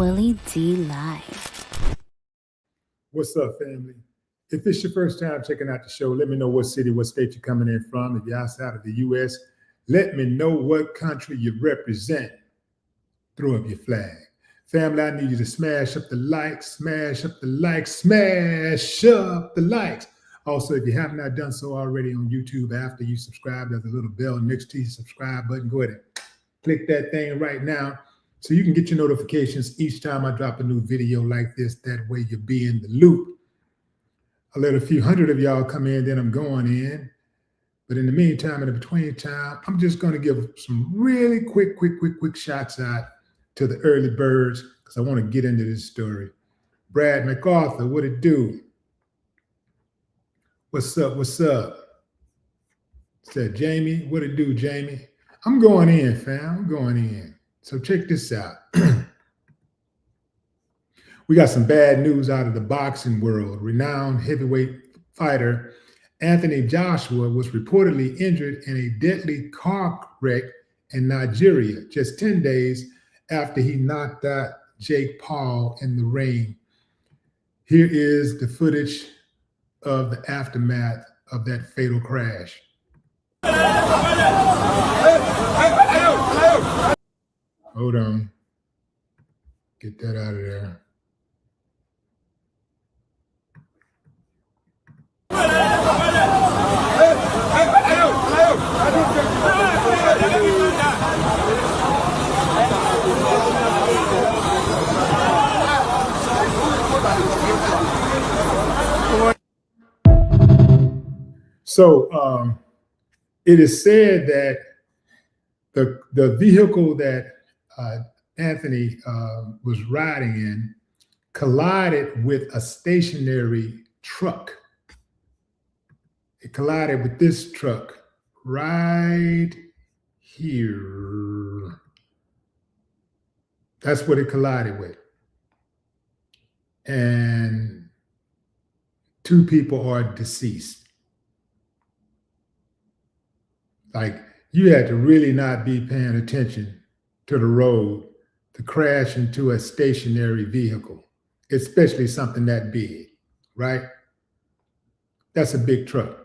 Willie D Live. What's up, family? If it's your first time checking out the show, let me know what city, what state you're coming in from. If you're outside of the U.S., let me know what country you represent. Throw up your flag. Family, I need you to smash up the likes, smash up the likes, smash up the likes. Also, if you have not done so already on YouTube, after you subscribe, there's a little bell next to your subscribe button. Go ahead and click that thing right now so you can get your notifications each time I drop a new video like this. That way you'll be in the loop. I'll let a few hundred of y'all come in, then I'm going in. But in the meantime, in the between time, I'm just going to give some really quick shots out to the early birds because I want to get into this story. Brad MacArthur, what it do? What's up? What's up? Said Jamie, what it do, Jamie? I'm going in, fam. I'm going in. So check this out. We got some bad news out of the boxing world. Renowned heavyweight fighter Anthony Joshua was reportedly injured in a deadly car wreck in Nigeria just 10 days after he knocked out Jake Paul in the ring. Here is the footage of the aftermath of that fatal crash. Hold on. Get that out of there. So it is said that the vehicle that Anthony was riding in collided with a stationary truck. It collided with this truck right here. That's what it collided with. And 2 people are deceased. Like, you had to really not be paying attention to the road to crash into a stationary vehicle, especially something that big, right? That's a big truck.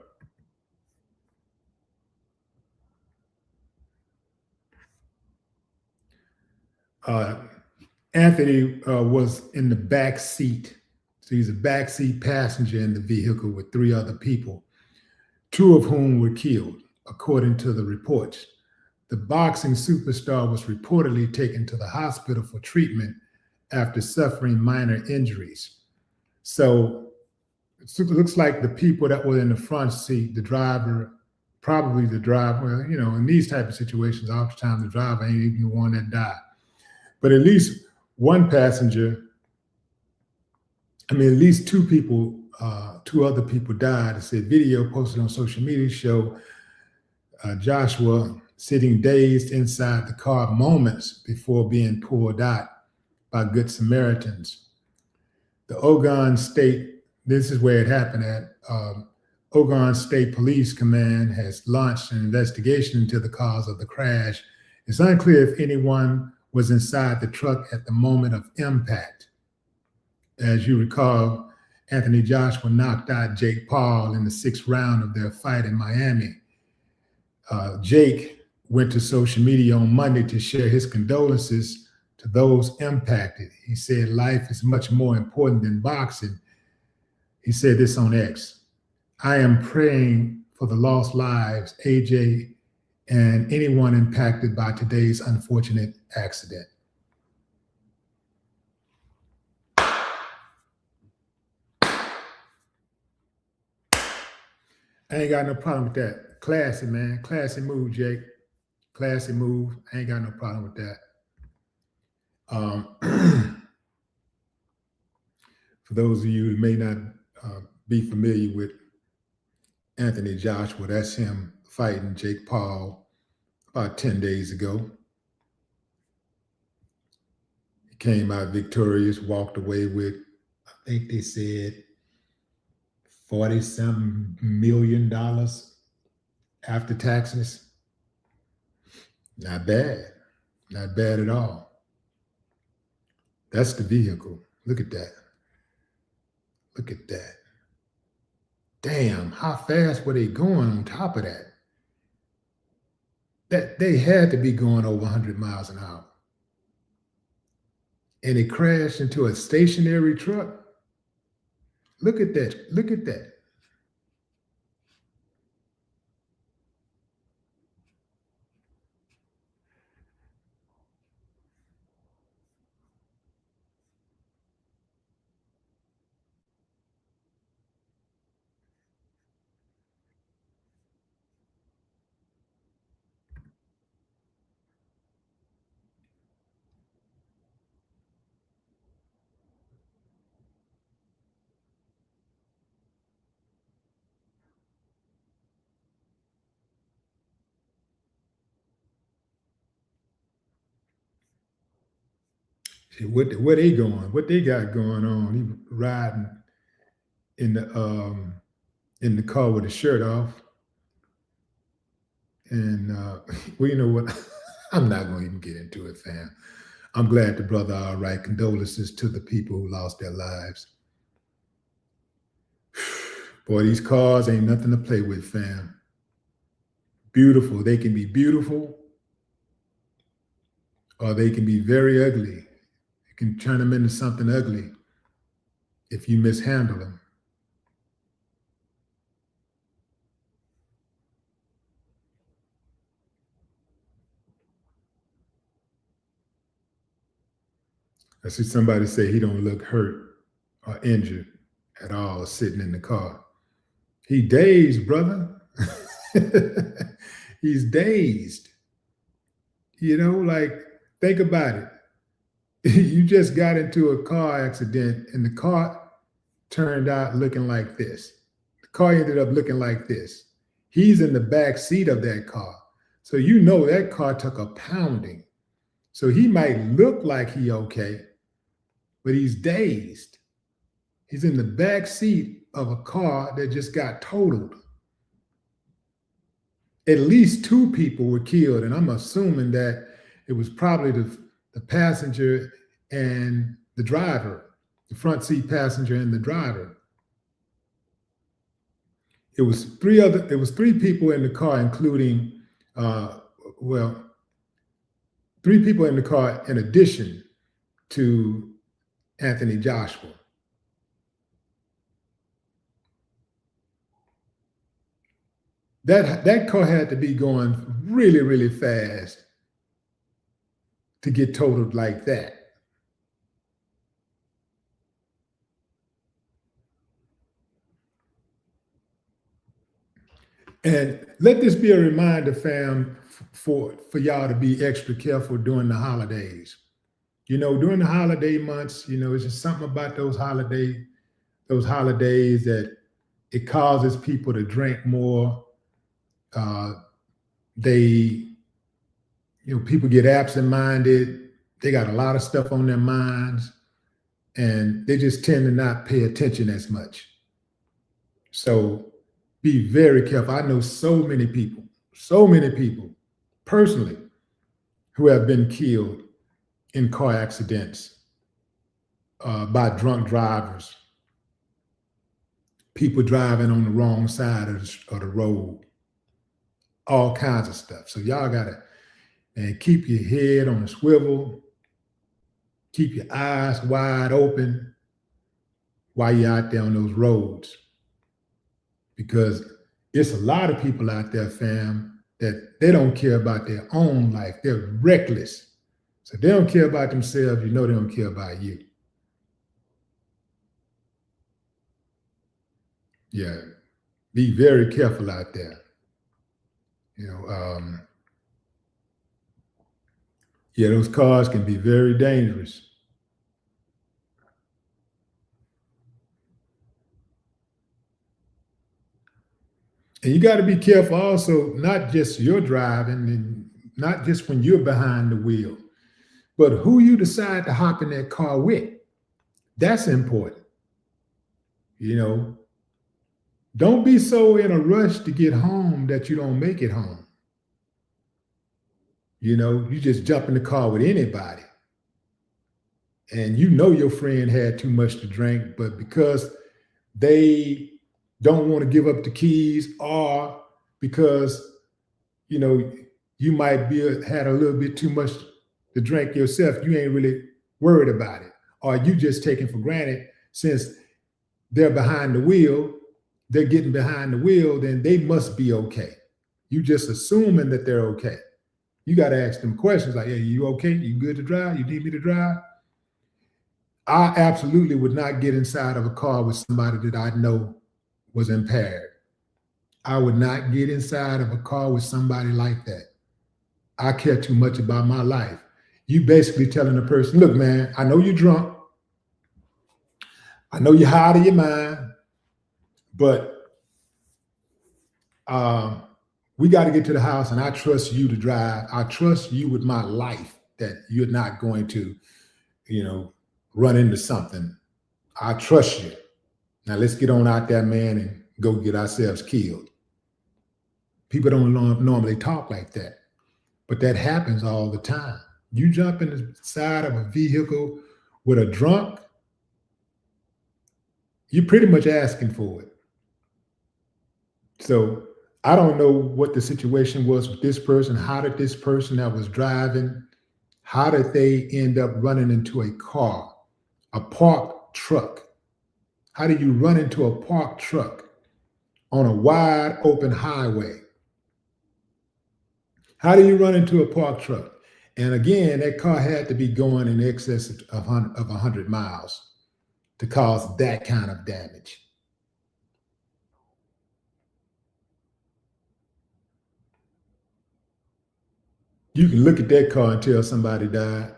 Anthony was in the back seat. So he's a backseat passenger in the vehicle with 3 other people, 2 of whom were killed, according to the reports. The boxing superstar was reportedly taken to the hospital for treatment after suffering minor injuries. So it looks like the people that were in the front seat, the driver, probably the driver, you know, in these type of situations, oftentimes the driver ain't even the one that died. But at least one passenger, at least 2 people, 2 other people died. It's a video posted on social media show Joshua sitting dazed inside the car moments before being pulled out by Good Samaritans. The Ogun State, this is where it happened at, Ogun State Police Command has launched an investigation into the cause of the crash. It's unclear if anyone was inside the truck at the moment of impact. As you recall, Anthony Joshua knocked out Jake Paul in the 6th round of their fight in Miami. Jake went to social media on Monday to share his condolences to those impacted. He said life is much more important than boxing. He said this on X. I am praying for the lost lives, AJ, and anyone impacted by today's unfortunate accident. I ain't got no problem with that. Classy, man. Classy move, Jake. Classy move. I ain't got no problem with that. For those of you who may not be familiar with Anthony Joshua, that's him fighting Jake Paul about 10 days ago. He came out victorious, walked away with, I think they said, $40-something million after taxes. Not bad. Not bad at all. That's the vehicle. Look at that. Look at that. Damn, how fast were they going on top of that? That they had to be going over 100 miles an hour. And it crashed into a stationary truck. Look at that. Look at that. Where they going? What they got going on? He riding in the car with his shirt off. And well, you know what? I'm not going to even get into it, fam. I'm glad the brother all right. Condolences to the people who lost their lives. Boy, these cars ain't nothing to play with, fam. Beautiful. They can be beautiful, or they can be very ugly. You can turn them into something ugly if you mishandle them. I see somebody say he don't look hurt or injured at all sitting in the car. He dazed, brother. He's dazed. You know, like, think about it. You just got into a car accident and the car turned out looking like this. The car ended up looking like this. He's in the back seat of that car. So you know that car took a pounding. So he might look like he okay, but he's dazed. He's in the back seat of a car that just got totaled. At least 2 people were killed, and I'm assuming that it was probably the passenger and the driver, the front seat passenger and the driver. It was 3 people in the car, including 3 people in the car in addition to Anthony Joshua. That car had to be going really, really fast to get totaled like that. And let this be a reminder, fam, for y'all to be extra careful during the holidays. You know, during the holiday months, you know, it's just something about those holidays that it causes people to drink more. People get absent-minded. They got a lot of stuff on their minds, and they just tend to not pay attention as much. So be very careful. I know so many people personally who have been killed in car accidents by drunk drivers, people driving on the wrong side of the road, all kinds of stuff. So y'all gotta keep your head on a swivel, keep your eyes wide open while you're out there on those roads, because it's a lot of people out there, fam, that they don't care about their own life. They're reckless. So they don't care about themselves. You know they don't care about you. Yeah, be very careful out there. You know, yeah, those cars can be very dangerous. And you got to be careful also, not just your driving and not just when you're behind the wheel, but who you decide to hop in that car with. That's important. You know, don't be so in a rush to get home that you don't make it home. You know, you just jump in the car with anybody. and you know your friend had too much to drink, but because they don't want to give up the keys, or because you know you might be had a little bit too much to drink yourself, you ain't really worried about it, or you just taking for granted since they're behind the wheel, they're getting behind the wheel, then they must be okay. You just assuming that they're okay. You got to ask them questions like, hey, you okay? You good to drive? You need me to drive? I absolutely would not get inside of a car with somebody that I know was impaired. I would not get inside of a car with somebody like that. I care too much about my life. You basically telling a person, look, man, I know you're drunk. I know you're high out of your mind, but we got to get to the house, and I trust you to drive. I trust you with my life that you're not going to, run into something. I trust you. Now let's get on out there, man, and go get ourselves killed. People don't normally talk like that, but that happens all the time. You jump in the side of a vehicle with a drunk, you're pretty much asking for it. So I don't know what the situation was with this person. How did this person that was driving, how did they end up running into a car, a parked truck? How do you run into a parked truck on a wide open highway? How do you run into a parked truck? And again, that car had to be going in excess of 100 miles to cause that kind of damage. You can look at that car and tell somebody died.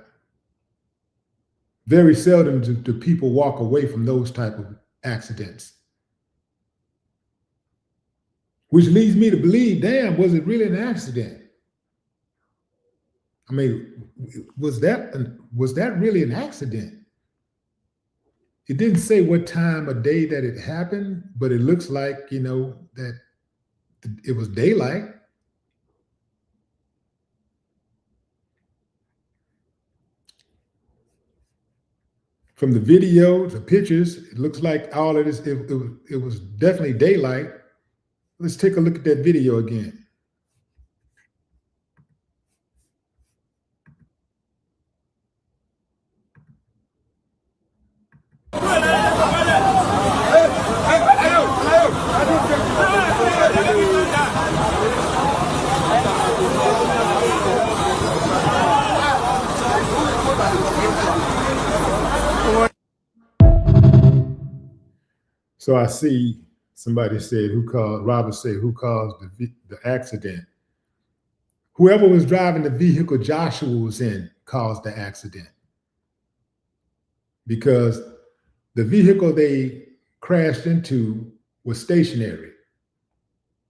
Very seldom do people walk away from those type of accidents. Which leads me to believe, damn, was it really an accident? I mean, was that really an accident? It didn't say what time of day that it happened, but it looks like, that it was daylight. From the video, the pictures, it looks like all of this, it was definitely daylight. Let's take a look at that video again. So I see somebody said, Robert said, who caused the accident? Whoever was driving the vehicle Joshua was in caused the accident, because the vehicle they crashed into was stationary.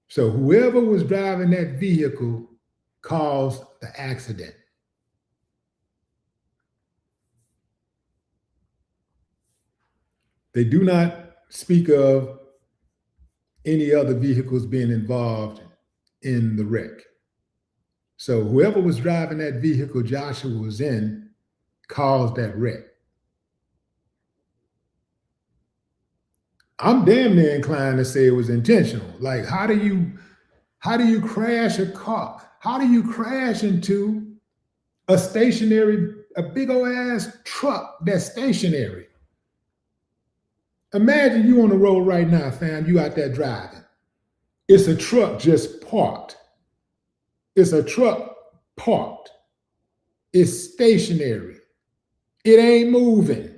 So whoever was driving that vehicle caused the accident. They do not speak of any other vehicles being involved in the wreck. So whoever was driving that vehicle Joshua was in caused that wreck. I'm damn near inclined to say it was intentional. Like, how do you crash a car? How do you crash into a big old ass truck that's stationary? Imagine you on the road right now, fam, you out there driving. It's a truck just parked. It's a truck parked. It's stationary. It ain't moving.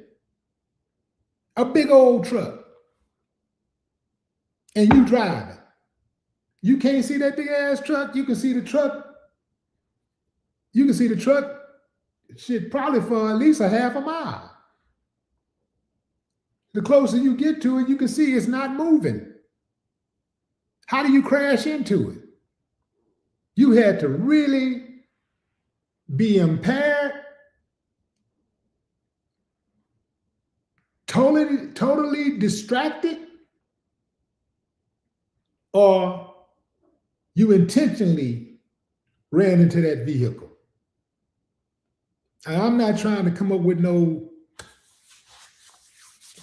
A big old truck. And you driving. You can't see that big ass truck. You can see the truck. You can see the truck, shit, probably for at least a half a mile. The closer you get to it, you can see it's not moving. How do you crash into it? You had to really be impaired, totally distracted, or you intentionally ran into that vehicle. And I'm not trying to come up with no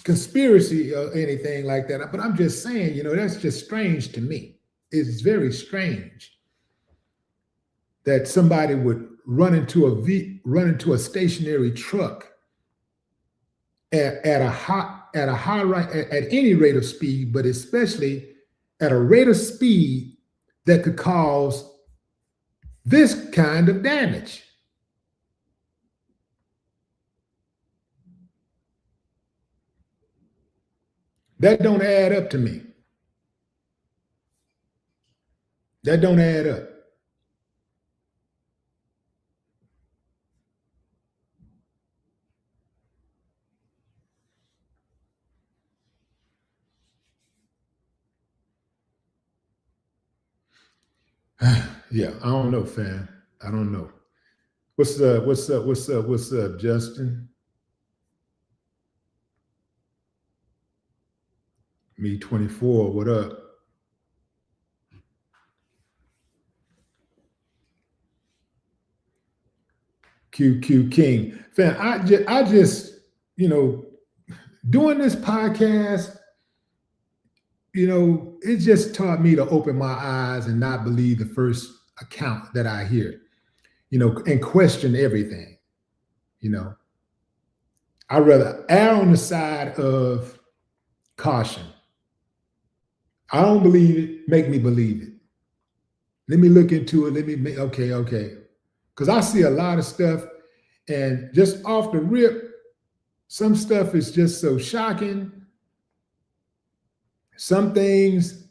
conspiracy or anything like that. But I'm just saying, that's just strange to me. It's very strange that somebody would run into a stationary truck at any rate of speed, but especially at a rate of speed that could cause this kind of damage. That don't add up to me. That don't add up. Yeah, I don't know, fam. I don't know. What's up, Justin? Me 24, what up? QQ King. Fam, I just, doing this podcast, it just taught me to open my eyes and not believe the first account that I hear, and question everything. I'd rather err on the side of caution. I don't believe it, make me believe it. Let me look into it. Okay. Because I see a lot of stuff, and just off the rip, some stuff is just so shocking. Some things,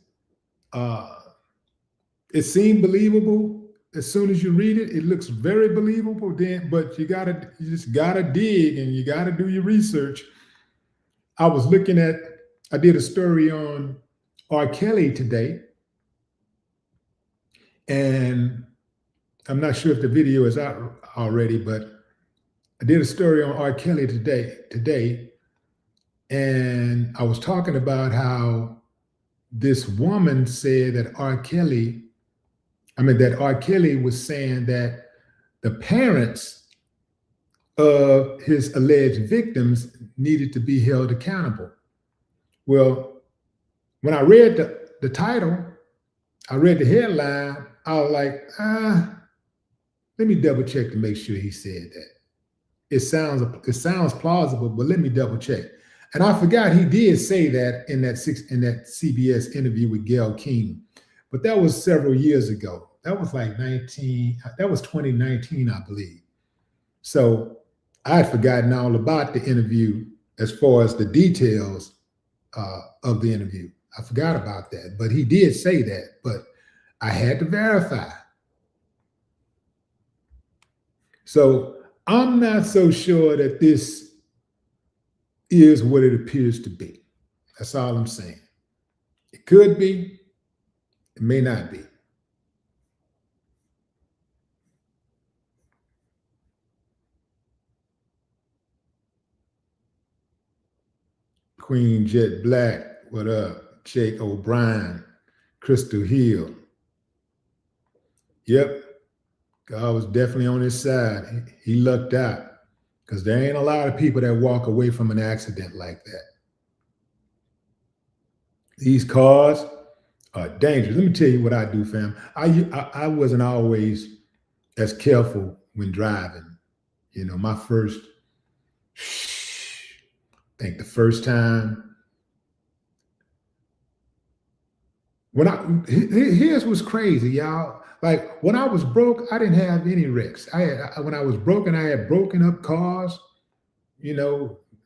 it seemed believable. As soon as you read it, it looks very believable. But you just gotta dig, and you gotta do your research. I did a story on R. Kelly today, and I'm not sure if the video is out already, but I did a story on R. Kelly today, and I was talking about how this woman said that R. Kelly was saying that the parents of his alleged victims needed to be held accountable. Well, when I read the title, I read the headline, I was like, let me double check to make sure he said that. It sounds plausible, but let me double check. And I forgot he did say that in that CBS interview with Gayle King, but that was several years ago. That was like 2019, I believe. So I had forgotten all about the interview as far as the details of the interview. I forgot about that, but he did say that, but I had to verify. So I'm not so sure that this is what it appears to be. That's all I'm saying. It could be, it may not be. Queen Jet Black, what up? Jake O'Brien, Crystal Hill. Yep, God was definitely on his side. He lucked out, because there ain't a lot of people that walk away from an accident like that. These cars are dangerous. Let me tell you what I do, fam. I wasn't always as careful when driving. My first, I think the first time, here's what's crazy, y'all. Like when I was broke, I didn't have any wrecks. When I was broken, I had broken up cars. I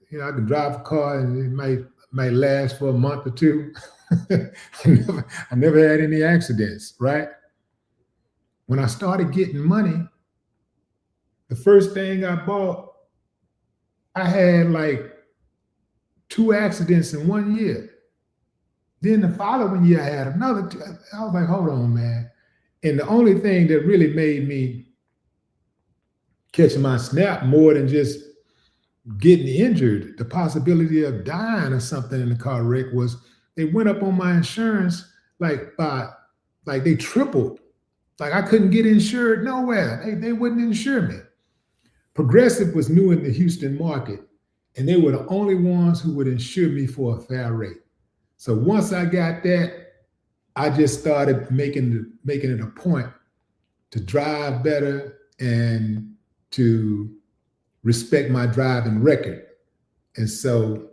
could drive a car and it might last for a month or two. I never had any accidents, right? When I started getting money, the first thing I bought, I had like 2 accidents in 1 year. Then the following year, I had another 2. I was like, hold on, man. And the only thing that really made me catch my snap more than just getting injured, the possibility of dying or something in the car wreck, was they went up on my insurance like they tripled. Like I couldn't get insured nowhere. They wouldn't insure me. Progressive was new in the Houston market, and they were the only ones who would insure me for a fair rate. So once I got that, I just started making it a point to drive better and to respect my driving record. And so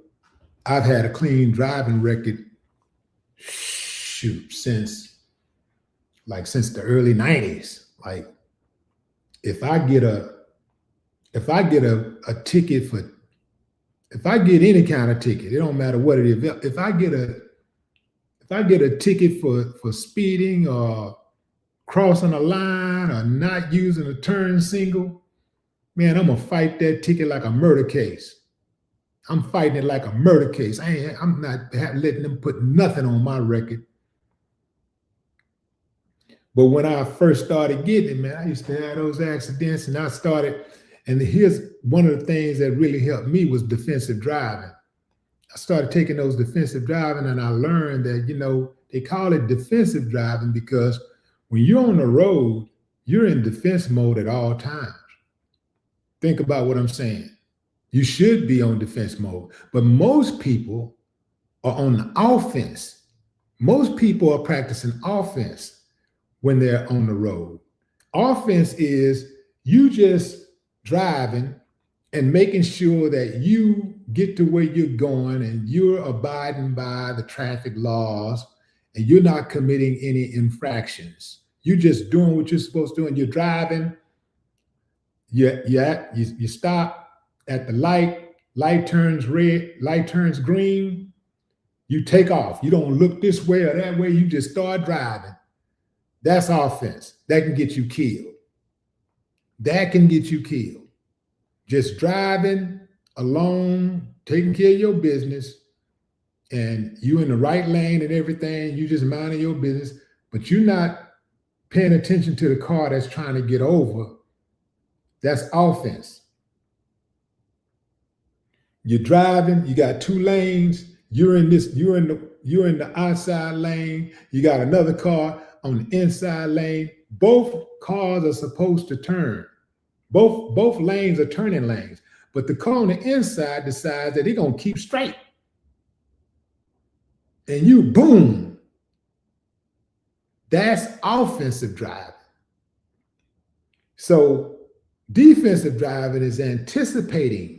I've had a clean driving record, since the early 90s. Like if I get a ticket for, if I get any kind of ticket, it don't matter what it is. If I get a ticket for speeding or crossing a line or not using a turn signal, man, I'm gonna fight that ticket like a murder case. I'm fighting it like a murder case. I'm not letting them put nothing on my record. But when I first started getting it, man, I used to have those accidents, and here's one of the things that really helped me was defensive driving. I started taking those defensive driving, and I learned that, they call it defensive driving because when you're on the road, you're in defense mode at all times. Think about what I'm saying. You should be on defense mode, but most people are on the offense. Most people are practicing offense when they're on the road. Offense is you just driving and making sure that you get to where you're going and you're abiding by the traffic laws and you're not committing any infractions. You're just doing what you're supposed to do, and you're driving. You stop at the light turns red, light turns green, you take off. You don't look this way or that way, you just start driving. That's offense. That can get you killed. That can get you killed. Just driving alone, taking care of your business, and you in the right lane and everything, you just minding your business, but you're not paying attention to the car that's trying to get over. That's offense. You're driving, you got two lanes, you're in the outside lane, you got another car on the inside lane. Both cars are supposed to turn. Both lanes are turning lanes, but the car on the inside decides that they're gonna keep straight. And you boom. That's offensive driving. So defensive driving is anticipating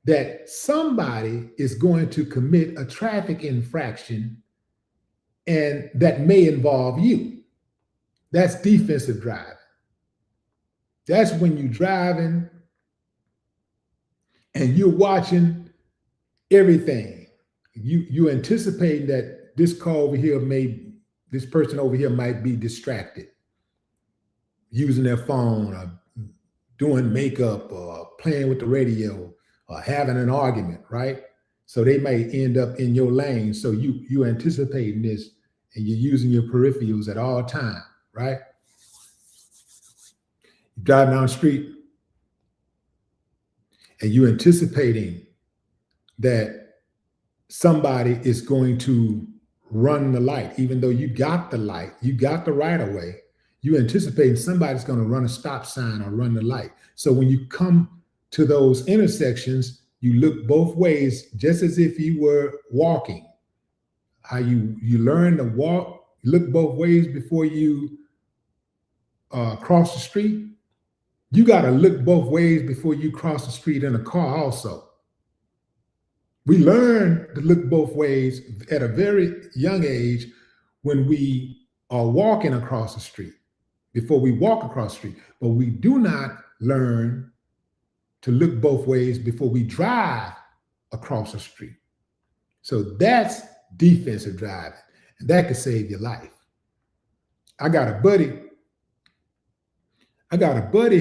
that somebody is going to commit a traffic infraction and that may involve you. That's defensive driving. That's when you're driving and you're watching everything. You anticipating that this person over here might be distracted, using their phone or doing makeup or playing with the radio or having an argument, right? So they may end up in your lane. So you anticipating this and you're using your peripherals at all times, right? You drive down the street and you're anticipating that somebody is going to run the light, even though you got the light, you got the right of way. You anticipating somebody's going to run a stop sign or run the light. So when you come to those intersections, you look both ways, just as if you were walking. How you learn to walk, look both ways before you cross the street. You got to look both ways before you cross the street in a car also. We learn to look both ways at a very young age when we are walking across the street, before we walk across the street, but we do not learn to look both ways before we drive across the street. So that's defensive driving, and that could save your life. I got a buddy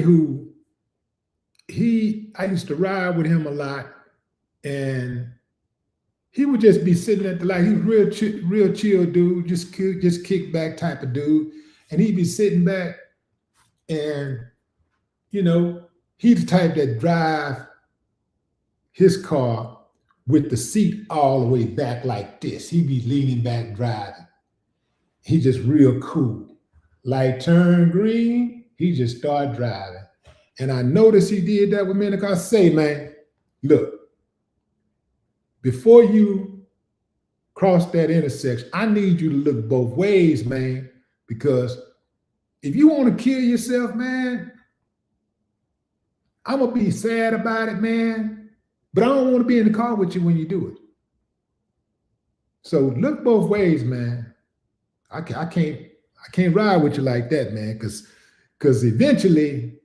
who I used to ride with him a lot, and he would just be sitting at the light. He was real chill dude, just kick back type of dude. And he'd be sitting back and, he's the type that drive his car with the seat all the way back like this. He'd be leaning back driving. He just real cool. Light turn green, he just started driving. And I noticed he did that with me in the car. Say, man, look, before you cross that intersection, I need you to look both ways, man, because if you want to kill yourself, man, I'm gonna be sad about it, man, but I don't want to be in the car with you when you do it. So look both ways, man. I can't ride with you like that, man, because eventually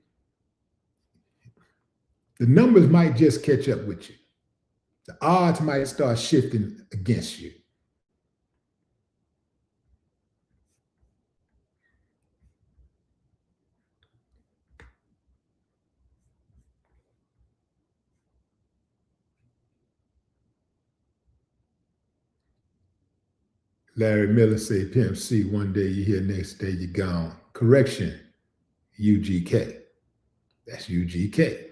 the numbers might just catch up with you. The odds might start shifting against you. Larry Miller say, Pimp C, one day you're here, next day you're gone. Correction, UGK. That's UGK.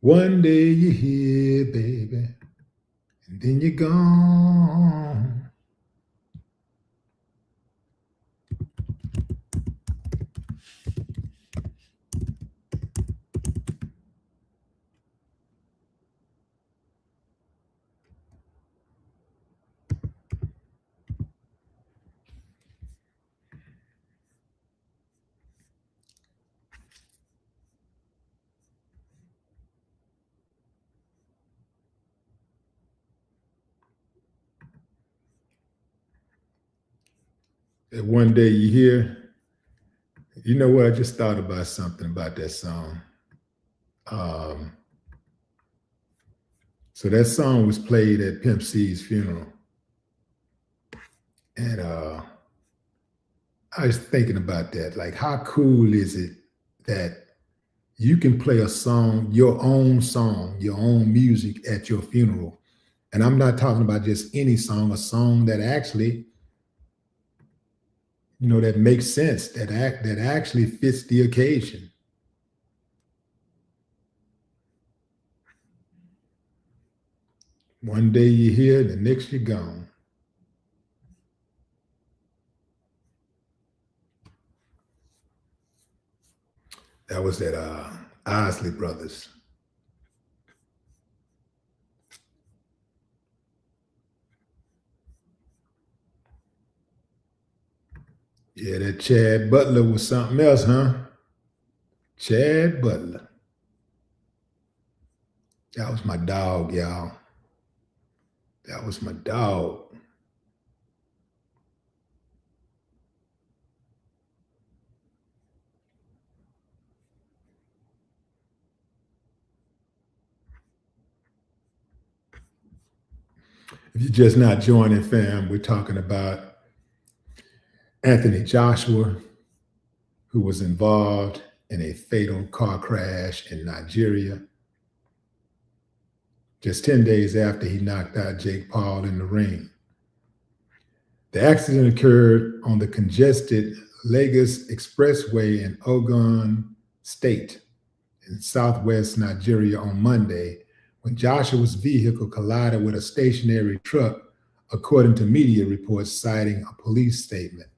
One day you're here, baby, and then you're gone. And one day you hear, you know what? I just thought about something about that song. So that song was played at Pimp C's funeral. And I was thinking about that. Like, how cool is it that you can play a song, your own music at your funeral? And I'm not talking about just any song, a song that actually, that makes sense, that actually fits the occasion. One day you're here, the next you're gone. That was that Isley Brothers. Yeah, that Chad Butler was something else, huh? Chad Butler. That was my dog, y'all. That was my dog. If you're just not joining, fam, we're talking about Anthony Joshua, who was involved in a fatal car crash in Nigeria just 10 days after he knocked out Jake Paul in the ring. The accident occurred on the congested Lagos Expressway in Ogun State in southwest Nigeria on Monday, when Joshua's vehicle collided with a stationary truck, according to media reports citing a police statement.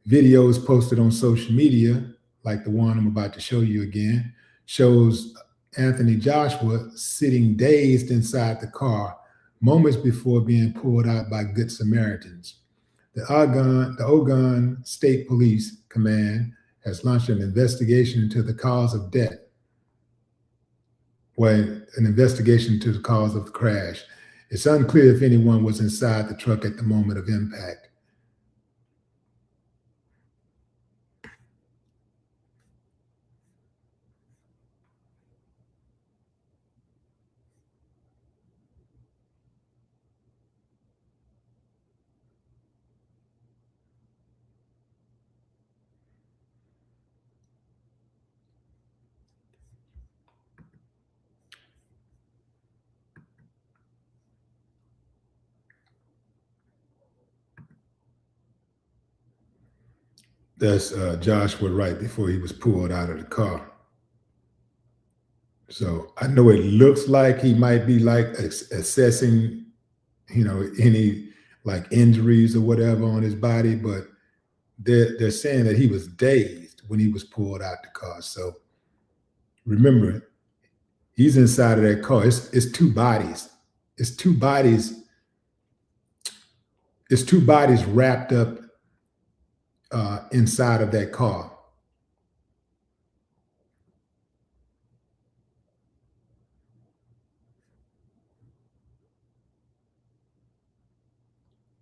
Videos posted on social media, like the one I'm about to show you again, shows Anthony Joshua sitting dazed inside the car moments before being pulled out by Good Samaritans. The Ogun State Police Command has launched an investigation into the cause of death. An investigation into the cause of the crash. It's unclear if anyone was inside the truck at the moment of impact. That's Joshua right before he was pulled out of the car. So I know it looks like he might be like assessing, any like injuries or whatever on his body, but they're saying that he was dazed when he was pulled out the car. So remember, He's inside of that car. It's two bodies. It's two bodies. It's two bodies wrapped up inside of that car.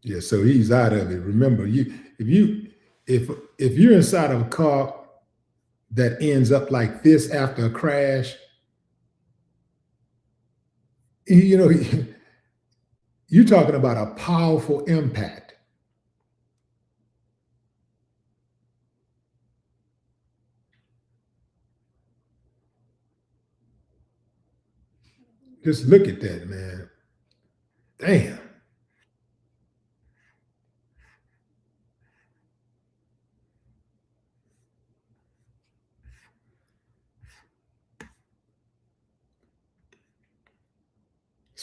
Yeah, so he's out of it. Remember, if you're inside of a car that ends up like this after a crash, you know, you're talking about a powerful impact. Just look at that, man. Damn.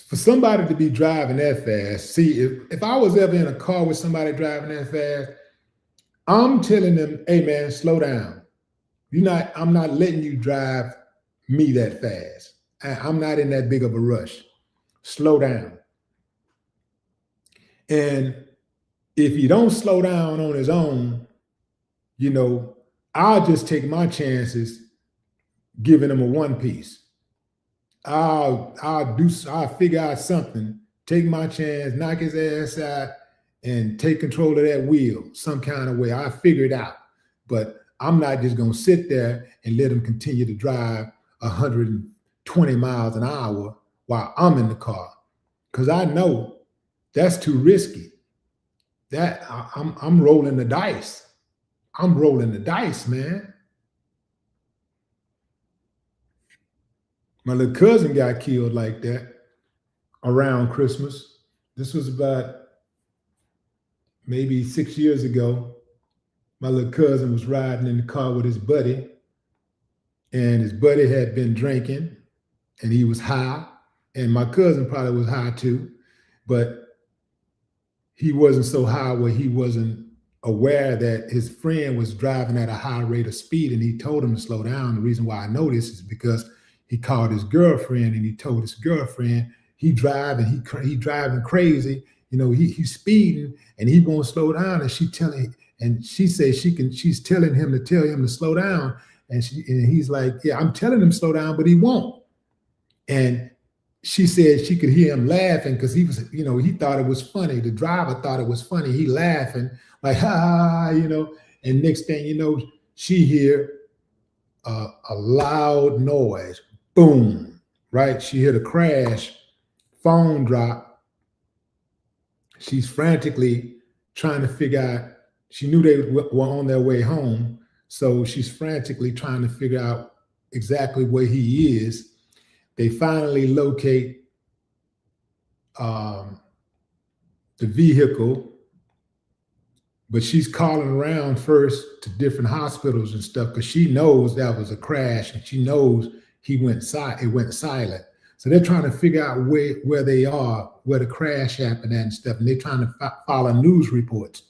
For somebody to be driving that fast, see, if I was ever in a car with somebody driving that fast, I'm telling them, hey man, slow down. I'm not letting you drive me that fast. I'm not in that big of a rush. Slow down. And if he don't slow down on his own, I'll just take my chances giving him a one piece. I'll figure out something, take my chance, knock his ass out, and take control of that wheel some kind of way. I'll figure it out. But I'm not just gonna sit there and let him continue to drive 120 miles an hour while I'm in the car. Because I know that's too risky. I'm rolling the dice. I'm rolling the dice, man. My little cousin got killed like that around Christmas. This was about maybe 6 years ago. My little cousin was riding in the car with his buddy, and his buddy had been drinking, and he was high, and my cousin probably was high too, but he wasn't so high where he wasn't aware that his friend was driving at a high rate of speed, and he told him to slow down. The reason why I know this is because he called his girlfriend and he told his girlfriend he driving crazy. He's speeding and he won't slow down. And she says she's telling him to tell him to slow down. And he's like, yeah, I'm telling him to slow down, but he won't. And she said she could hear him laughing because he was, he thought it was funny. The driver thought it was funny. He laughing like, ha, and next thing you know, she hear a loud noise. Boom, right? She heard a crash, phone drop. She's frantically trying to figure out, she knew they were on their way home. So she's frantically trying to figure out exactly where he is. They finally locate the vehicle, but she's calling around first to different hospitals and stuff because she knows that was a crash and she knows it went silent. So they're trying to figure out where they are, where the crash happened and stuff, and they're trying to follow news reports.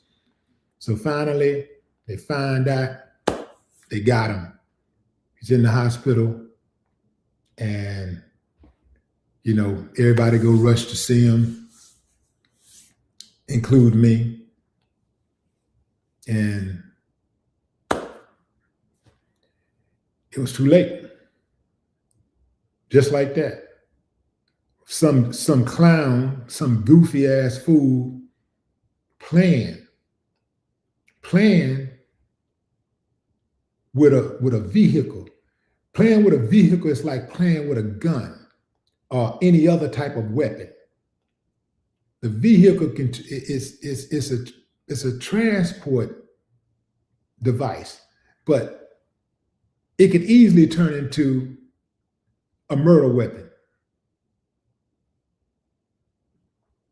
So finally, they find out they got him. He's in the hospital, and everybody go rush to see him, include me, and it was too late. Just like that. Some clown, some goofy ass fool playing with a vehicle. Playing with a vehicle is like playing with a gun or any other type of weapon. The vehicle it's a transport device, but it could easily turn into a murder weapon.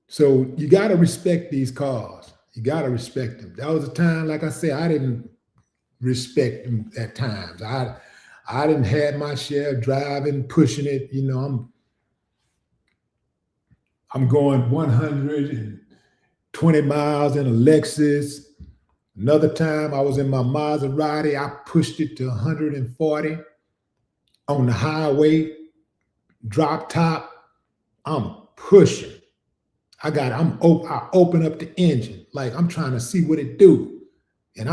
So you got to respect these cars. You got to respect them. That was a time, like I said, I didn't respect them at times. I didn't have my share of driving, pushing it. I'm going 120 miles in a Lexus. Another time I was in my Maserati, I pushed it to 140 on the highway. drop top. I'm pushing. I open up the engine like I'm trying to see what it do, and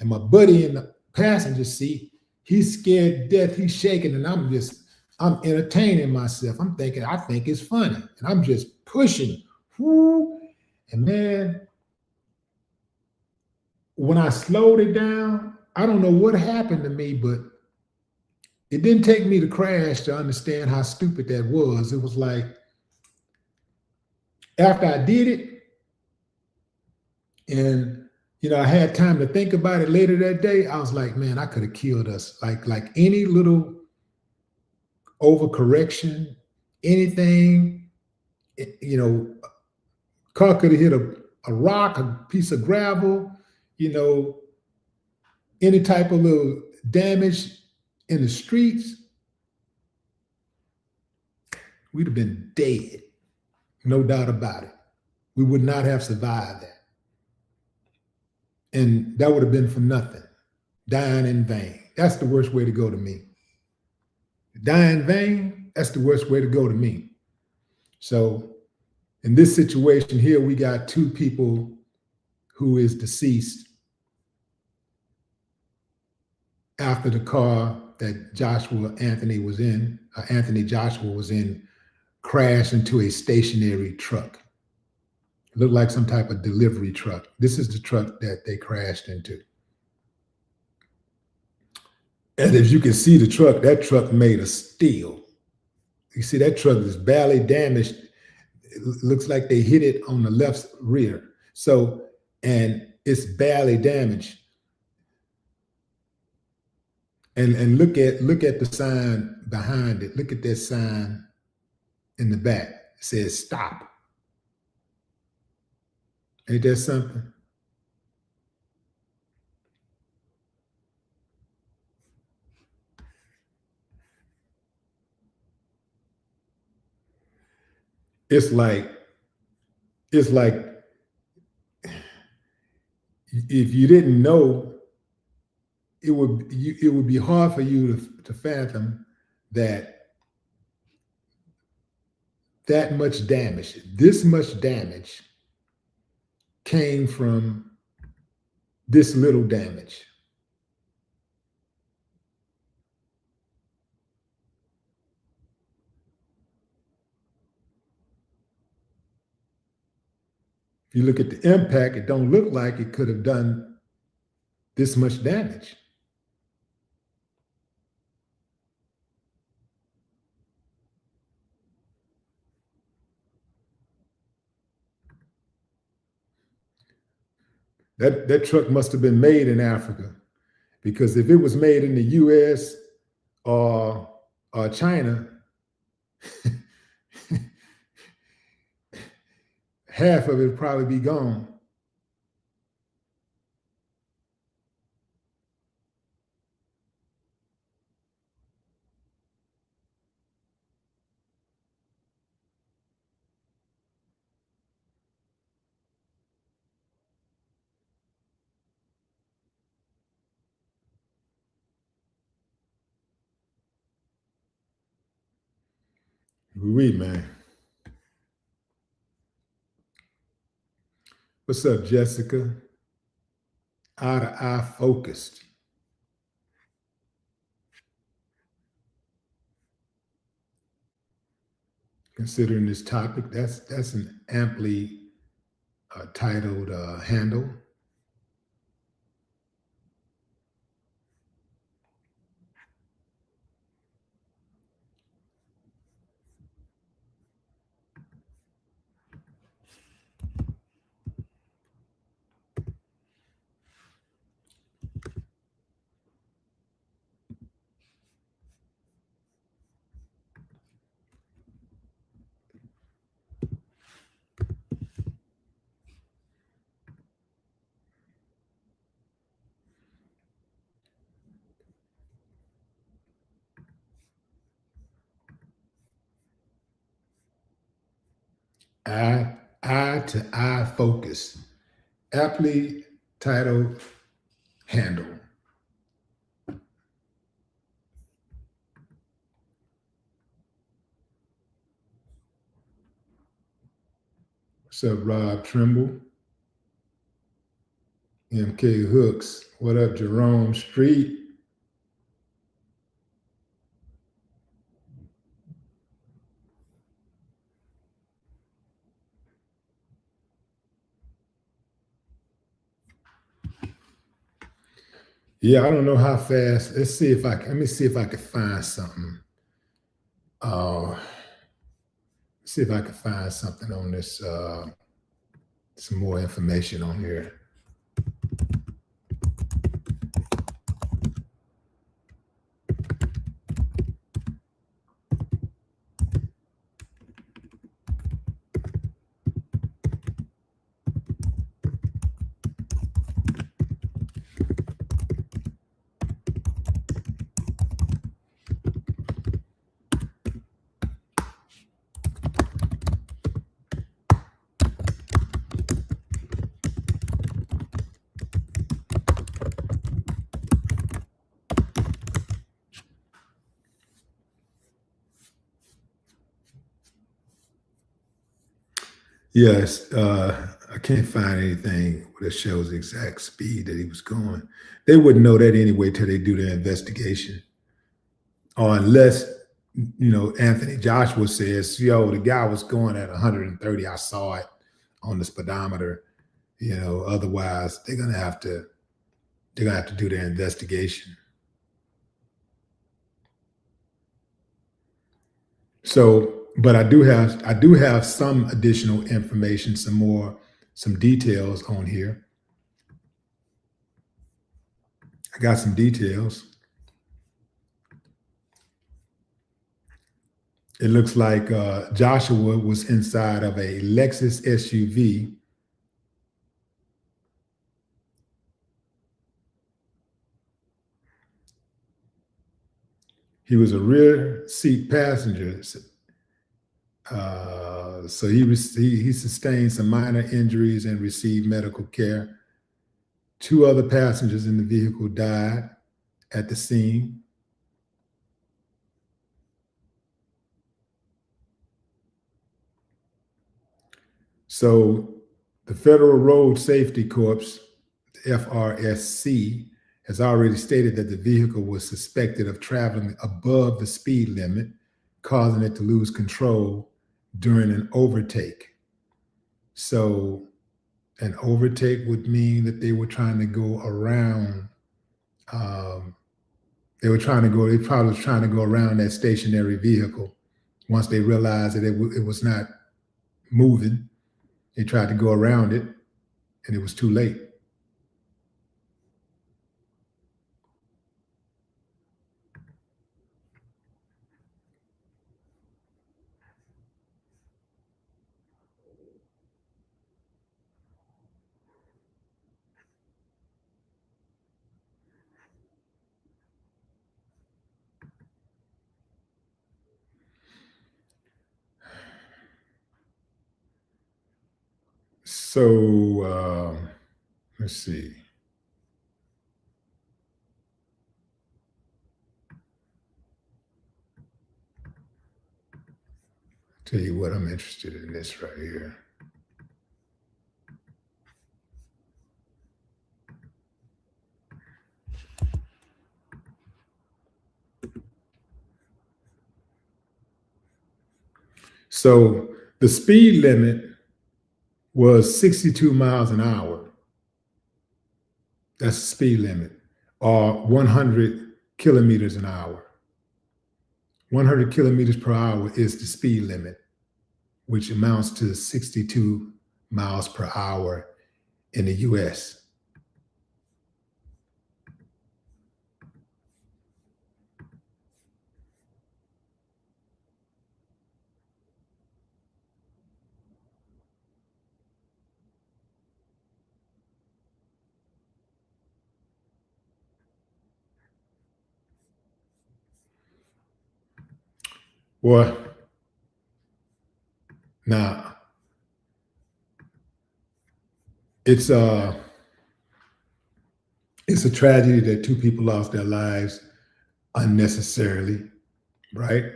my buddy in the passenger seat, he's scared to death. He's shaking, and I'm entertaining myself. I'm thinking I think it's funny, and I'm just pushing. Whoo. And man, when I slowed it down, I don't know what happened to me, but it didn't take me to crash to understand how stupid that was. It was like after I did it, and I had time to think about it later that day, I was like, man, I could have killed us. Like any little overcorrection, anything, car could have hit a rock, a piece of gravel, you know, any type of little damage in the streets, we'd have been dead. No doubt about it. We would not have survived that. And that would have been for nothing. Dying in vain. That's the worst way to go to me. Die in vain, that's the worst way to go to me. So in this situation here, we got two people who is deceased after the car that Anthony Joshua was in, crashed into a stationary truck. It looked like some type of delivery truck. This is the truck that they crashed into. And if you can see the truck, that truck made of steel. You see that truck is badly damaged. It looks like they hit it on the left rear. So, and it's badly damaged. And look at the sign behind it. Look at that sign in the back. It says stop. Ain't that something? It's like if you didn't know, it would be hard for you to fathom that much damage, this much damage came from this little damage. If you look at the impact, it don't look like it could have done this much damage. That truck must have been made in Africa, because if it was made in the US or China, half of it would probably be gone. Oui, man. What's up, Jessica? Eye to eye focused. Considering this topic, that's an amply titled handle. Eye to eye focus, aptly titled handle. What's up, Rob Trimble? MK Hooks. What up, Jerome Street? Yeah, I don't know how fast. Let's see if I can. Let me see if I can find something. See if I can find something on this. Some more information on here. Yes, I can't find anything that shows the exact speed that he was going. They wouldn't know that anyway till they do their investigation, or unless Anthony Joshua says, "Yo, the guy was going at 130. I saw it on the speedometer." Otherwise they're gonna have to do their investigation. So, but I do have some additional information, some details on here. I got some details. It looks like Joshua was inside of a Lexus SUV. He was a rear seat passenger. So he sustained some minor injuries and received medical care. 2 other passengers in the vehicle died at the scene. So the Federal Road Safety Corps, the FRSC, has already stated that the vehicle was suspected of traveling above the speed limit, causing it to lose control during an overtake. So an overtake would mean that they were trying to go around. They probably was trying to go around that stationary vehicle. Once they realized that it was not moving, they tried to go around it, and it was too late. So let's see. Tell you what, I'm interested in this right here. So the speed limit was 62 miles an hour. That's the speed limit, or 100 kilometers an hour. 100 kilometers per hour is the speed limit, which amounts to 62 miles per hour in the US. Well, now it's a tragedy that 2 people lost their lives unnecessarily, right?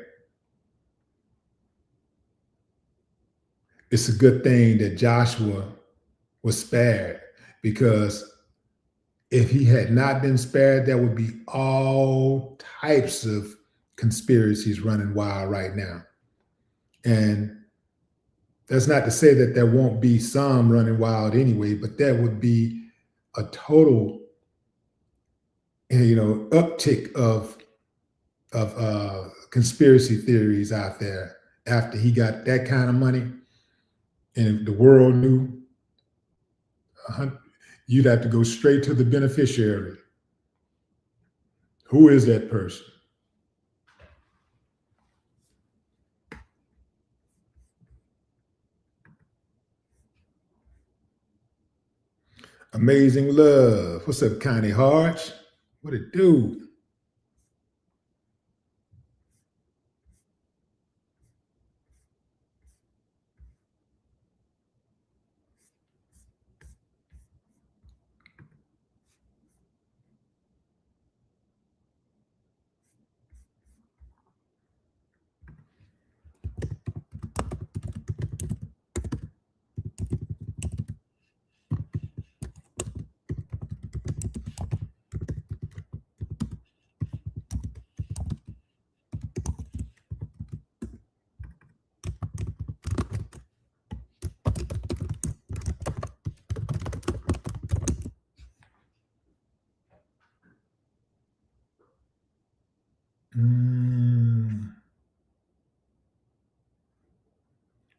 it's a good thing that Joshua was spared, because if he had not been spared, there would be all types of conspiracies running wild right now. And that's not to say that there won't be some running wild anyway, but there would be a total, uptick of conspiracy theories out there after he got that kind of money. And if the world knew, you'd have to go straight to the beneficiary. Who is that person? Amazing Love. What's up, Connie Harch? What it do?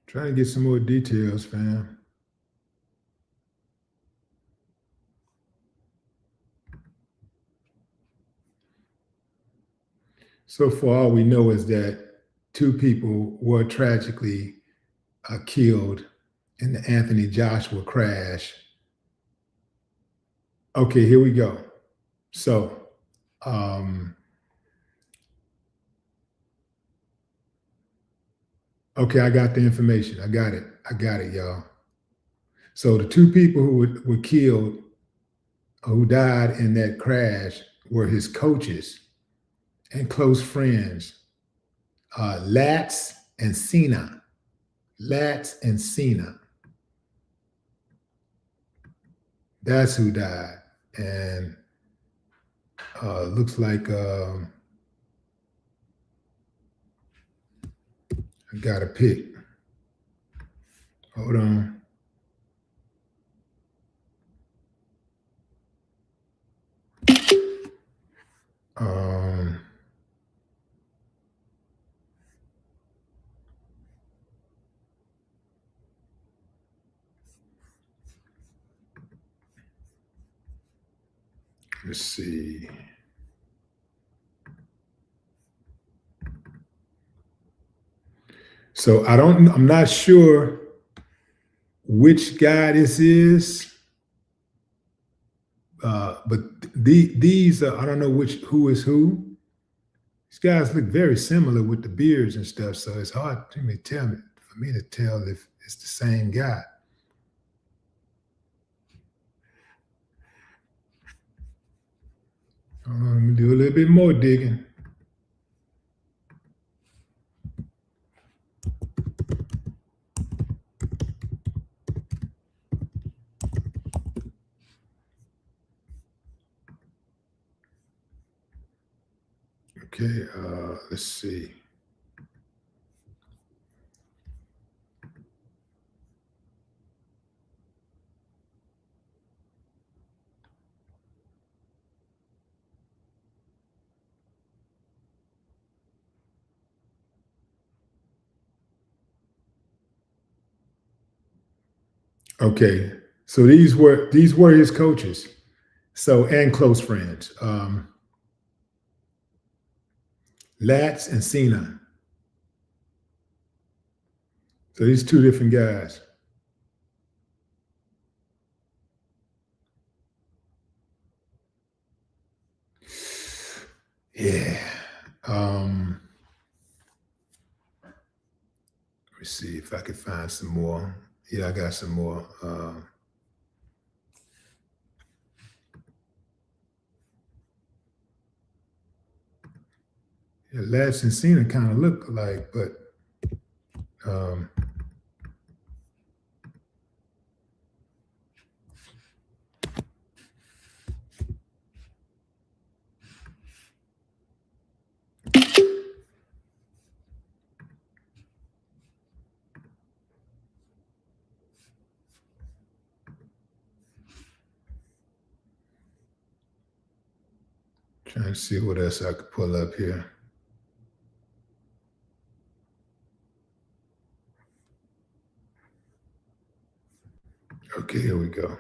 Trying to get some more details, fam. So far, all we know is that 2 people were tragically killed in the Anthony Joshua crash. Okay, here we go. So, okay, I got the information. I got it, y'all. So the 2 people who were killed, who died in that crash, were his coaches and close friends, Latz and Cena. Latz and Cena. That's who died. And looks like I got a pick. Hold on. Let's see. So I'm not sure which guy this is, but these I don't know who is who. These guys look very similar with the beards and stuff, so it's hard for me to tell if it's the same guy. Let me do a little bit more digging. Okay, let's see. Okay, so these were his coaches, so, and close friends, Latz and Cena. So these 2 different guys. Yeah. Let me see if I can find some more. Yeah, I got some more. Yeah, Latz and Cena kind of look alike, but Let's see what else I could pull up here. Okay, here we go.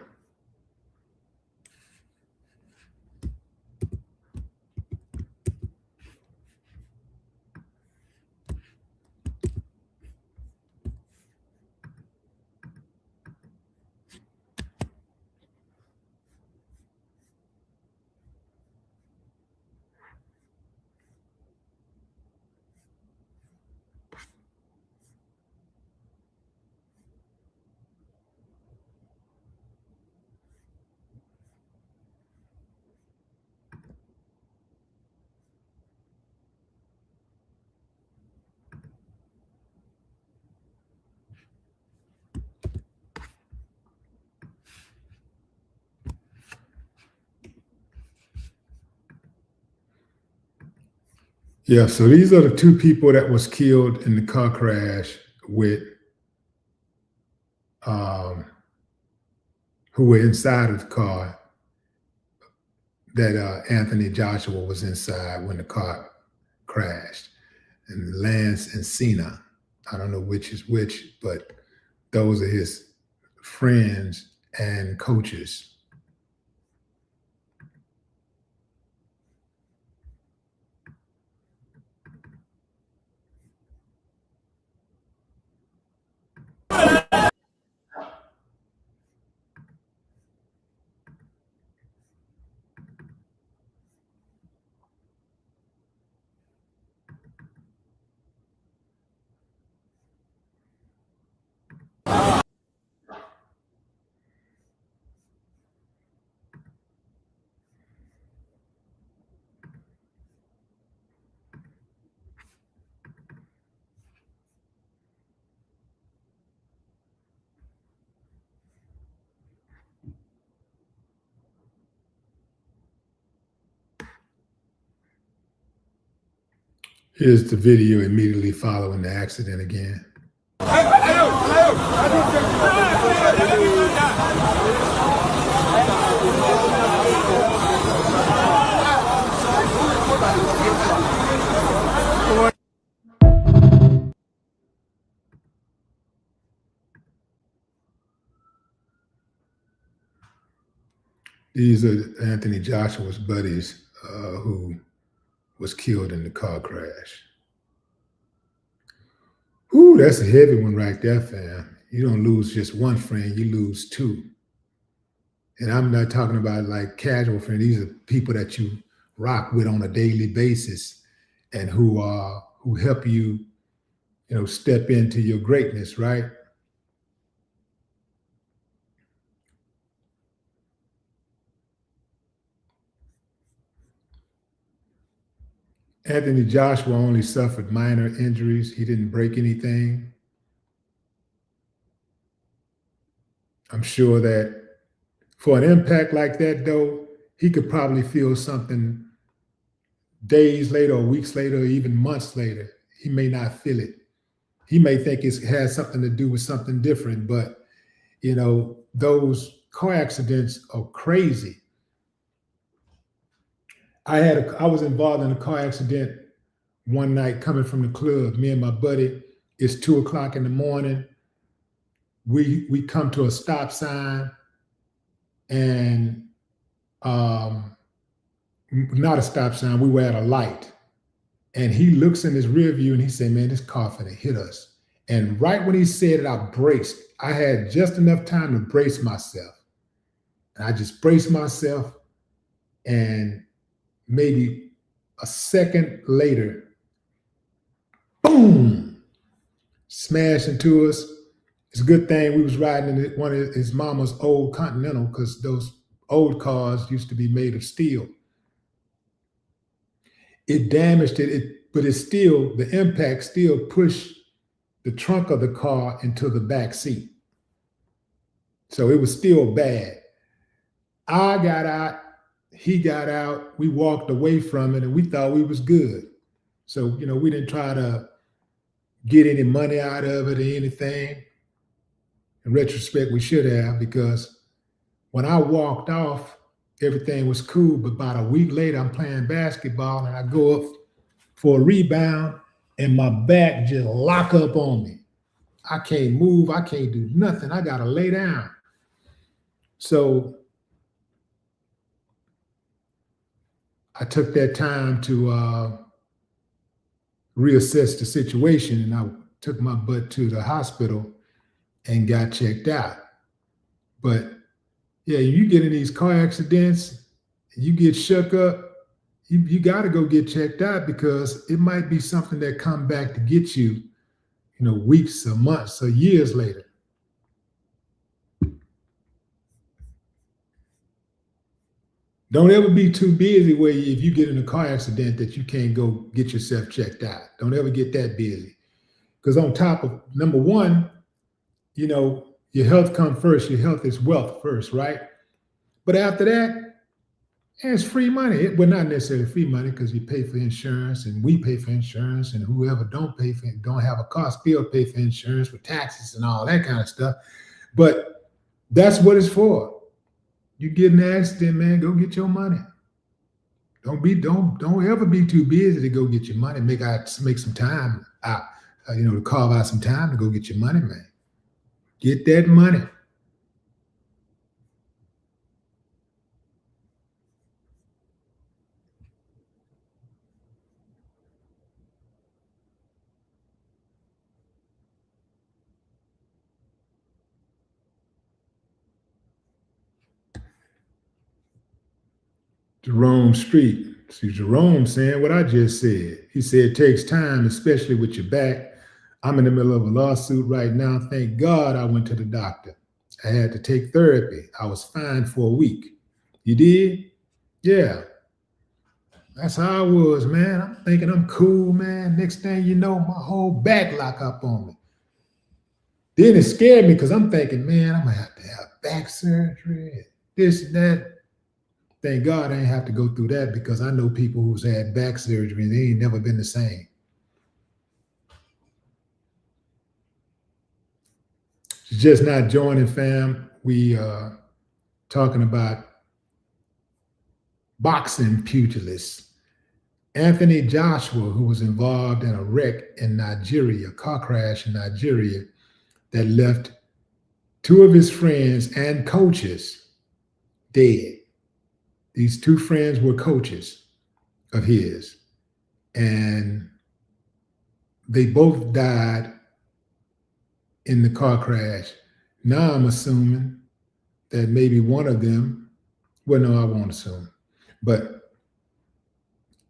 Yeah, so these are the two people that was killed in the car crash with who were inside of the car that Anthony Joshua was inside when the car crashed. And Lance and Cena, I don't know which is which, but those are his friends and coaches. Here's the video immediately following the accident again. These are Anthony Joshua's buddies who was killed in the car crash. Ooh, that's a heavy one right there, fam. You don't lose just one friend, you lose two. And I'm not talking about like casual friends. These are people that you rock with on a daily basis and who help you, step into your greatness, right? Anthony Joshua only suffered minor injuries. He didn't break anything. I'm sure that for an impact like that, though, he could probably feel something days later or weeks later, or even months later. He may not feel it. He may think it has something to do with something different, but those car accidents are crazy. I was involved in a car accident one night coming from the club. Me and my buddy, it's 2:00 in the morning. We come to a stop sign and not a stop sign, we were at a light. And he looks in his rear view and he said, man, this car finna hit us. And right when he said it, I braced. I had just enough time to brace myself. And I just braced myself, and maybe a second later, boom, smashed into us. It's a good thing we was riding in one of his mama's old Continental, because those old cars used to be made of steel. It damaged it, but the impact still pushed the trunk of the car into the back seat. So it was still bad. I got out, he got out, we walked away from it, and we thought we was good. So, we didn't try to get any money out of it or anything. In retrospect, we should have, because when I walked off, everything was cool. But about a week later, I'm playing basketball and I go up for a rebound and my back just lock up on me. I can't move. I can't do nothing. I got to lay down. So I took that time to reassess the situation, and I took my butt to the hospital and got checked out. But yeah, you get in these car accidents, you get shook up, you got to go get checked out because it might be something that come back to get you, weeks or months or years later. Don't ever be too busy where if you get in a car accident that you can't go get yourself checked out. Don't ever get that busy. Because on top of, number one, your health comes first. Your health is wealth first, right? But after that, it's free money. Well, not necessarily free money because you pay for insurance and we pay for insurance, and whoever don't have a car still pay for insurance with taxes and all that kind of stuff. But that's what it's for. You get an accident, man, go get your money. Don't ever be too busy to go get your money. Make some time out, to carve out some time to go get your money, man. Get that money. Jerome Street. See, Jerome saying what I just said. He said it takes time, especially with your back. I'm in the middle of a lawsuit right now. Thank God I went to the doctor. I had to take therapy. I was fine for a week. You did? Yeah. That's how I was, man. I'm thinking I'm cool, man. Next thing you know, my whole back lock up on me. Then it scared me because I'm thinking, man, I'm going to have back surgery, this and that. Thank God I ain't have to go through that because I know people who's had back surgery and they ain't never been the same. Just not joining, fam. We talking about boxing pugilist Anthony Joshua, who was involved in a wreck in Nigeria, a car crash in Nigeria that left two of his friends and coaches dead. These two friends were coaches of his, and they both died in the car crash. Now I'm assuming that maybe one of them, well, no, I won't assume, but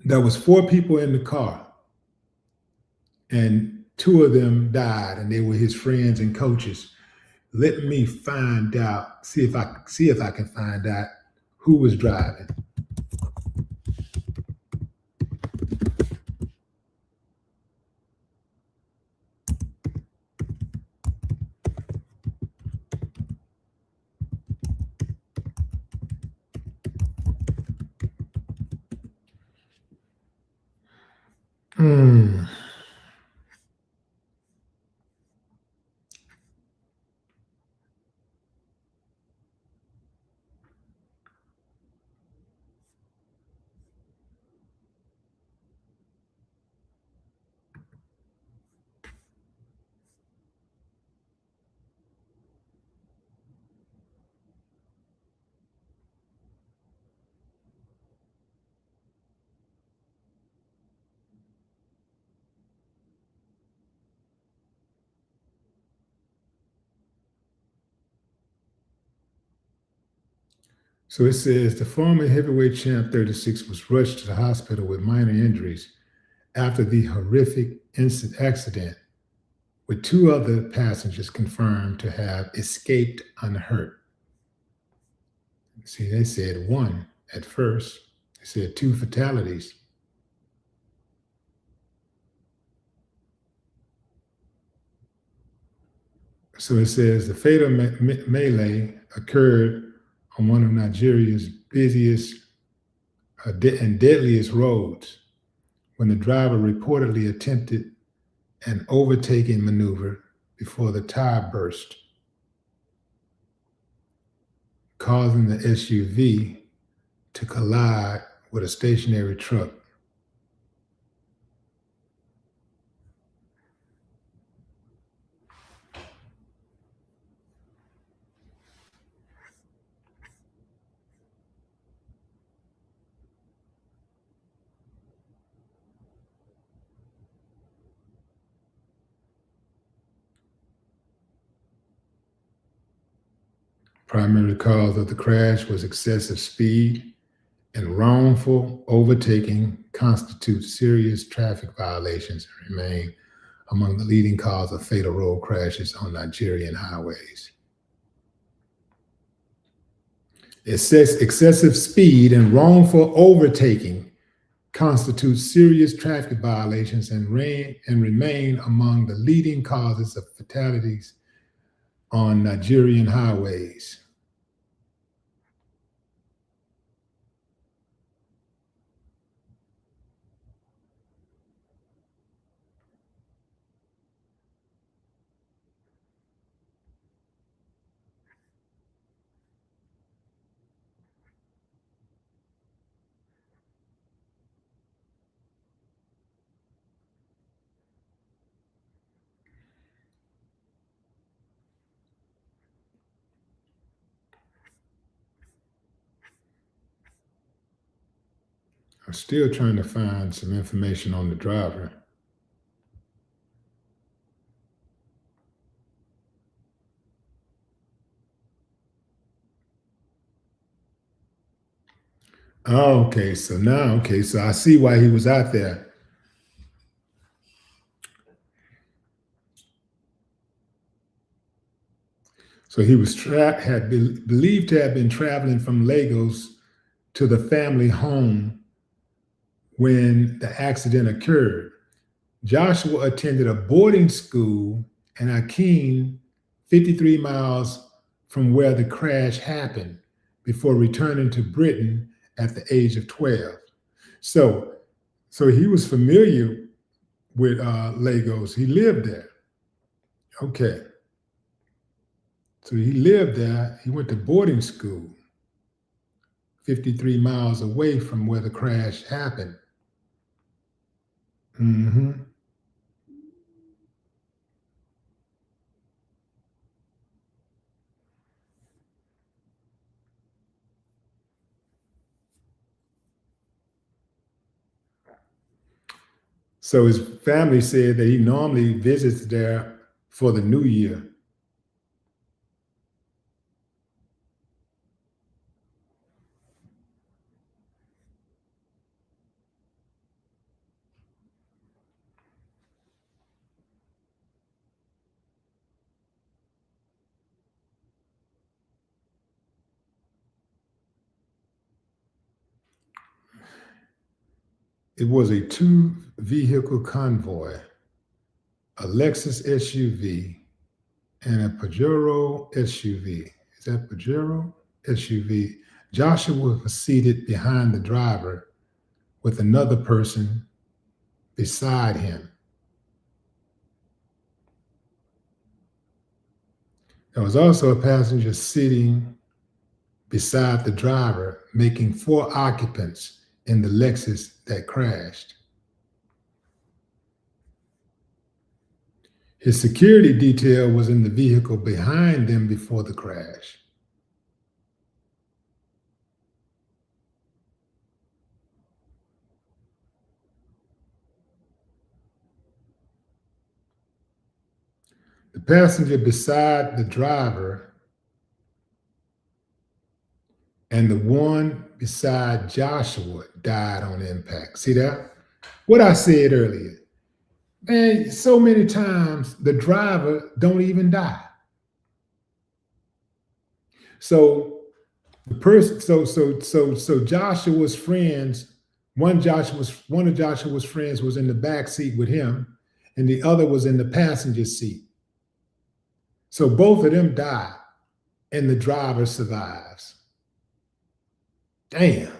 there was 4 people in the car, and 2 of them died, and they were his friends and coaches. Let me find out, see if I can find out who was driving. So it says the former heavyweight champ 36 was rushed to the hospital with minor injuries after the horrific accident, with 2 other passengers confirmed to have escaped unhurt. See, they said 1 at first. They said 2 fatalities. So it says the fatal melee occurred on one of Nigeria's busiest and deadliest roads when the driver reportedly attempted an overtaking maneuver before the tire burst, causing the SUV to collide with a stationary truck. Primary cause of the crash was excessive speed, and wrongful overtaking constitutes serious traffic violations and remain among the leading cause of fatal road crashes on Nigerian highways. Excessive speed and wrongful overtaking constitute serious traffic violations and remain among the leading causes of fatalities on Nigerian highways. I'm still trying to find some information on the driver. Oh, okay. So I see why he was out there. So he was believed to have been traveling from Lagos to the family home when the accident occurred. Joshua attended a boarding school in Akin, 53 miles from where the crash happened, before returning to Britain at the age of 12. So, so he was familiar with Lagos. He lived there. Okay. So he lived there. He went to boarding school, 53 miles away from where the crash happened. Hmm. So his family said that he normally visits there for the new year. It was a two-vehicle convoy, a Lexus SUV and a Pajero SUV. Is that Pajero SUV? Joshua was seated behind the driver with another person beside him. There was also a passenger sitting beside the driver, making 4 occupants in the Lexus that crashed. His security detail was in the vehicle behind them before the crash. The passenger beside the driver and the one beside Joshua died on impact. See that? What I said earlier. Man, so many times the driver don't even die. So the person, so Joshua's friends, one of Joshua's friends was in the back seat with him, and the other was in the passenger seat. So both of them die, and the driver survives. Damn.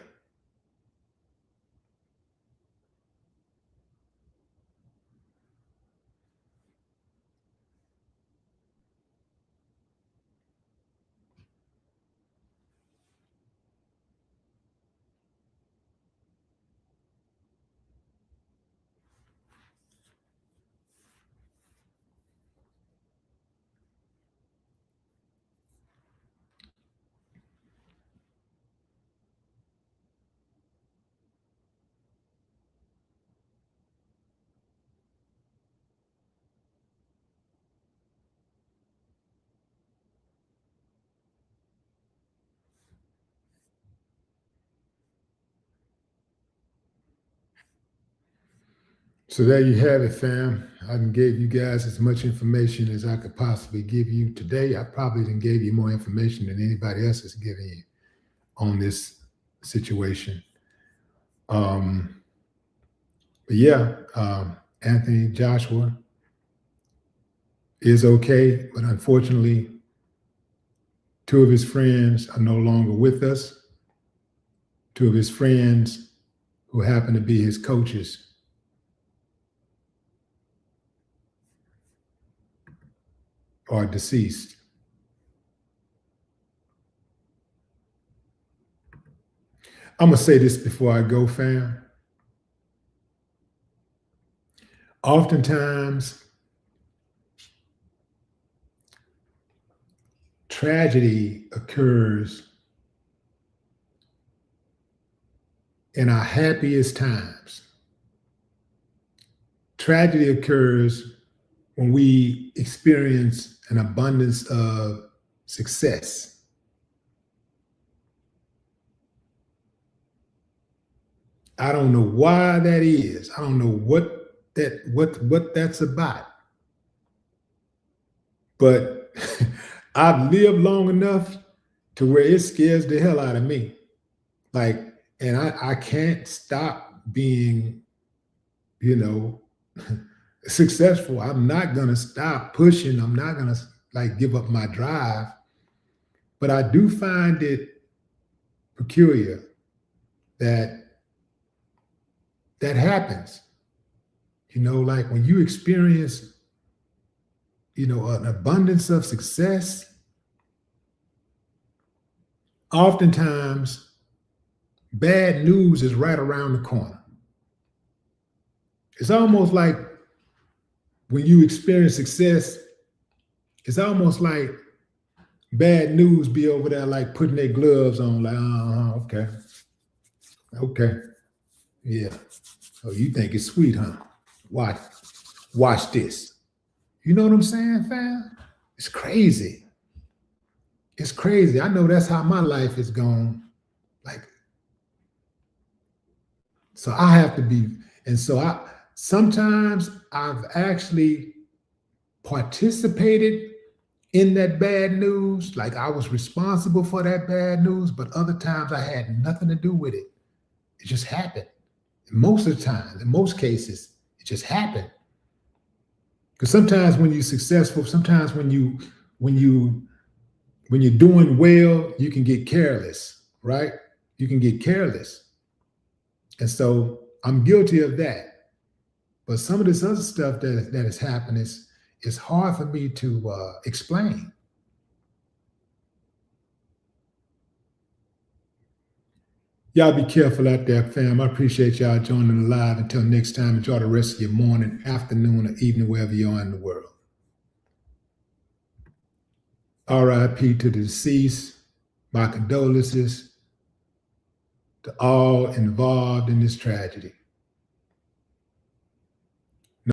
So there you have it, fam. I done gave you guys as much information as I could possibly give you today. I probably didn't give you more information than anybody else is giving you on this situation. But yeah, Anthony Joshua is okay, but unfortunately, 2 of his friends are no longer with us. 2 of his friends who happen to be his coaches are deceased. I'm gonna say this before I go, fam. Oftentimes, tragedy occurs in our happiest times. Tragedy occurs when we experience an abundance of success. I don't know why that is. I don't know what that's about. But I've lived long enough to where it scares the hell out of me. Like, and I can't stop being, successful. I'm not gonna stop pushing. I'm not gonna give up my drive. But I do find it peculiar that happens. Like when you experience, an abundance of success, oftentimes bad news is right around the corner. It's almost like when you experience success, it's almost like bad news be over there like putting their gloves on, like, okay, yeah. Oh, you think it's sweet, huh? Watch this. You know what I'm saying, fam? It's crazy. It's crazy. I know that's how my life is going. So I have to be, and so sometimes I've actually participated in that bad news, like I was responsible for that bad news, but other times I had nothing to do with it. It just happened. And most of the time, in most cases, it just happened. Because sometimes when you're successful, sometimes when you're doing well, you can get careless, right? You can get careless. And so I'm guilty of that. But some of this other stuff that has happened is hard for me to explain. Y'all be careful out there, fam. I appreciate y'all joining the live. Until next time, enjoy the rest of your morning, afternoon, or evening, wherever you are in the world. RIP to the deceased. My condolences to all involved in this tragedy.